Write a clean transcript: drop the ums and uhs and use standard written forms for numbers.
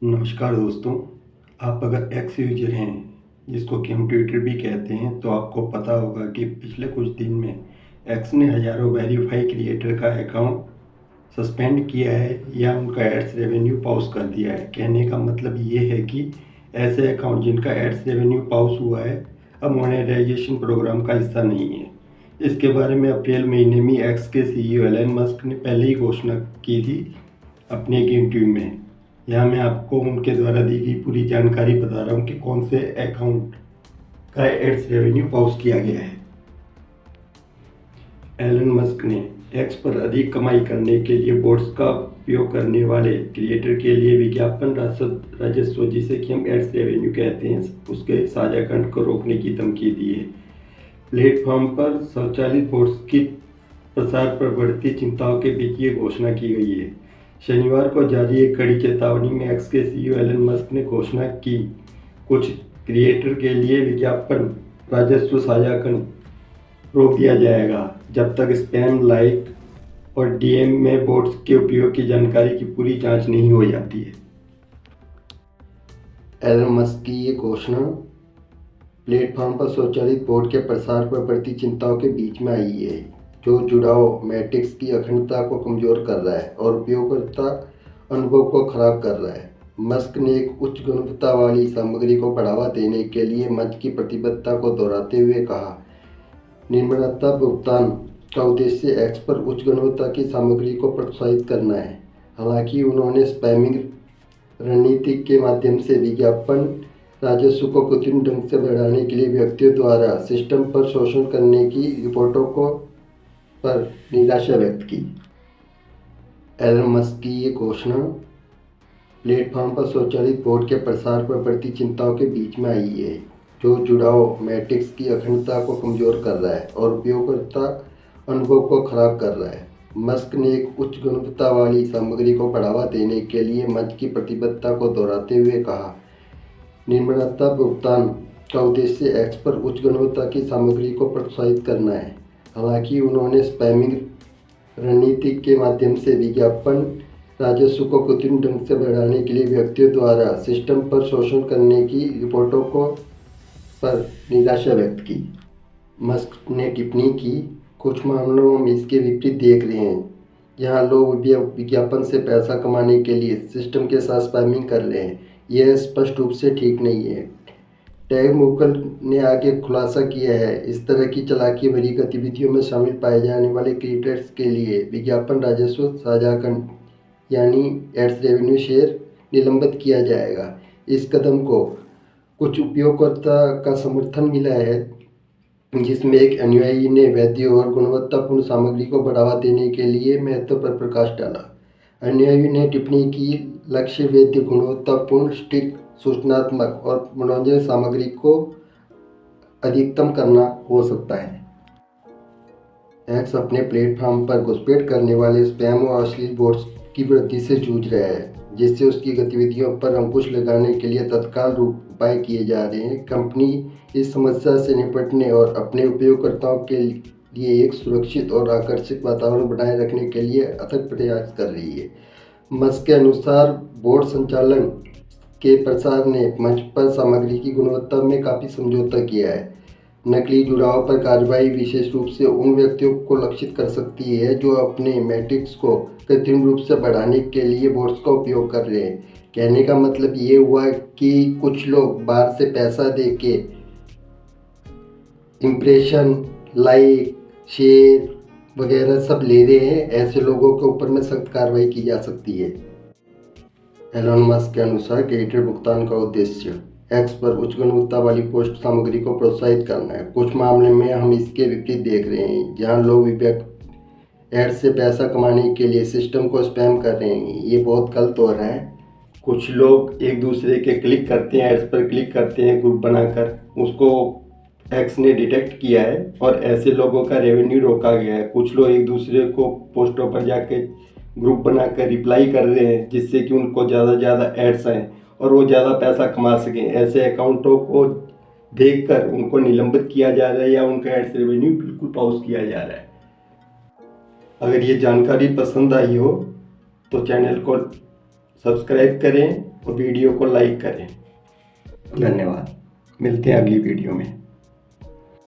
नमस्कार दोस्तों। आप अगर एक्स यूजर हैं, जिसको कि हम ट्विटर भी कहते हैं, तो आपको पता होगा कि पिछले कुछ दिन में एक्स ने हज़ारों वेरीफाई क्रिएटर का अकाउंट सस्पेंड किया है या उनका एड्स रेवेन्यू पॉज कर दिया है। कहने का मतलब ये है कि ऐसे अकाउंट जिनका एड्स रेवेन्यू पॉज हुआ है अब मोनेटाइजेशन प्रोग्राम का हिस्सा नहीं है। इसके बारे में अप्रैल महीने में एक्स के सीईओ एलन मस्क ने पहले ही घोषणा की थी अपने एक इंटरव्यू में। यहाँ मैं आपको उनके द्वारा दी गई पूरी जानकारी बता रहा हूँ कि कौन से अकाउंट का एड्स रेवेन्यू पॉज किया गया है। एलन मस्क ने एक्स पर अधिक कमाई करने के लिए बोट्स का उपयोग करने वाले क्रिएटर के लिए विज्ञापन राजस्व, जिसे कि हम एड्स रेवेन्यू कहते हैं, उसके साझाकरण को रोकने की धमकी दी है। प्लेटफॉर्म पर स्वचालित बोट्स की प्रसार पर बढ़ती चिंताओं के बीच ये घोषणा की गई है। शनिवार को जारी एक कड़ी चेतावनी में एक्स के सीईओ एलन मस्क ने घोषणा की कुछ क्रिएटर के लिए विज्ञापन राजस्व साझाकरण रोक दिया जाएगा जब तक स्पैम, लाइक और डीएम में बोट्स के उपयोग की जानकारी की पूरी जांच नहीं हो जाती है। एलन मस्क की ये घोषणा प्लेटफॉर्म पर स्वचालित बोट के प्रसार पर बढ़ती चिंताओं के बीच में आई है, जो जुड़ाव मैट्रिक्स की अखंडता को कमजोर कर रहा है और उपयोगकर्ता अनुभव को खराब कर रहा है। मस्क ने एक उच्च गुणवत्ता वाली सामग्री को बढ़ावा देने के लिए मंच की प्रतिबद्धता को दोहराते हुए कहा, निर्माता भुगतान का उद्देश्य एक्स पर उच्च गुणवत्ता की सामग्री को प्रोत्साहित करना है। हालांकि उन्होंने स्पैमिंग रणनीति के माध्यम से विज्ञापन राजस्व को कृत्रिम ढंग से बढ़ाने के लिए व्यक्तियों द्वारा सिस्टम पर शोषण करने की रिपोर्टों को पर निराशा व्यक्त की। एलन मस्क की ये घोषणा प्लेटफॉर्म पर स्वचालित बोट के प्रसार पर बढ़ती चिंताओं के बीच में आई है, जो जुड़ाव मैट्रिक्स की अखंडता को कमजोर कर रहा है और उपयोगकर्ता अनुभव को खराब कर रहा है। मस्क ने एक उच्च गुणवत्ता वाली सामग्री को बढ़ावा देने के लिए मंच की प्रतिबद्धता को दोहराते हुए कहा, निर्माता भुगतान का उद्देश्य एक्स पर उच्च गुणवत्ता की सामग्री को प्रोत्साहित करना है। हालांकि उन्होंने स्पैमिंग रणनीति के माध्यम से विज्ञापन राजस्व को कृत्रिम ढंग से बढ़ाने के लिए व्यक्तियों द्वारा सिस्टम पर शोषण करने की रिपोर्टों को पर निराशा व्यक्त की। मस्क ने टिप्पणी की, कुछ मामलों में हम इसके विपरीत देख रहे हैं, जहां लोग विज्ञापन से पैसा कमाने के लिए सिस्टम के साथ स्पैमिंग कर रहे हैं। यह स्पष्ट रूप से ठीक नहीं है। टैग मुकल ने आगे खुलासा किया है, इस तरह की चालाकी भरी गतिविधियों में शामिल पाए जाने वाले क्रिएटर्स के लिए विज्ञापन राजस्व साझाकरण यानी एड्स रेवेन्यू शेयर निलंबित किया जाएगा। इस कदम को कुछ उपयोगकर्ता का समर्थन मिला है, जिसमें एक अनुयायी ने वैध और गुणवत्तापूर्ण सामग्री को बढ़ावा देने के लिए महत्व पर प्रकाश डाला। अनुयायी ने टिप्पणी की, लक्ष्य वैध, गुणवत्तापूर्ण, स्टिक, सूचनात्मक और मनोरंजन सामग्री को अधिकतम करना हो सकता है। एक्स अपने प्लेटफॉर्म पर घुसपैठ करने वाले स्पैम और अश्लील बोट्स की वृद्धि से जूझ रहा है, जिससे उसकी गतिविधियों पर अंकुश लगाने के लिए तत्काल रूप उपाय किए जा रहे हैं। कंपनी इस समस्या से निपटने और अपने उपयोगकर्ताओं के लिए एक सुरक्षित और आकर्षक वातावरण बनाए रखने के लिए अथक प्रयास कर रही है। मस्क के अनुसार बोर्ड संचालन के प्रसार ने मंच पर सामग्री की गुणवत्ता में काफ़ी समझौता किया है। नकली जुड़ाव पर कार्रवाई विशेष रूप से उन व्यक्तियों को लक्षित कर सकती है जो अपने मैट्रिक्स को कृत्रिम रूप से बढ़ाने के लिए बोट्स का उपयोग कर रहे हैं। कहने का मतलब ये हुआ कि कुछ लोग बाहर से पैसा दे के इम्प्रेशन, लाइक, शेयर वगैरह सब ले रहे हैं। ऐसे लोगों के ऊपर में सख्त कार्रवाई की जा सकती है। एलन मस्क के अनुसार क्रिएटर भुगतान का उद्देश्य एक्स पर उच्च गुणवत्ता वाली पोस्ट सामग्री को प्रोत्साहित करना है। कुछ मामले में हम इसके विपरीत देख रहे हैं, जहां लोग एड से पैसा कमाने के लिए सिस्टम को स्पैम कर रहे हैं। ये बहुत गलत हो रहा है। कुछ लोग एक दूसरे के क्लिक करते हैं, एड्स पर क्लिक करते हैं ग्रुप बनाकर, उसको एक्स ने डिटेक्ट किया है और ऐसे लोगों का रेवेन्यू रोका गया है। कुछ लोग एक दूसरे को पोस्टों पर जाके ग्रुप बनाकर रिप्लाई कर रहे हैं, जिससे कि उनको ज़्यादा एड्स आएँ और वो ज़्यादा पैसा कमा सकें। ऐसे अकाउंटों को देखकर उनको निलंबित किया जा रहा है या उनका एड्स रेवेन्यू बिल्कुल पॉज किया जा रहा है। अगर ये जानकारी पसंद आई हो तो चैनल को सब्सक्राइब करें और वीडियो को लाइक करें। धन्यवाद। मिलते हैं अगली वीडियो में।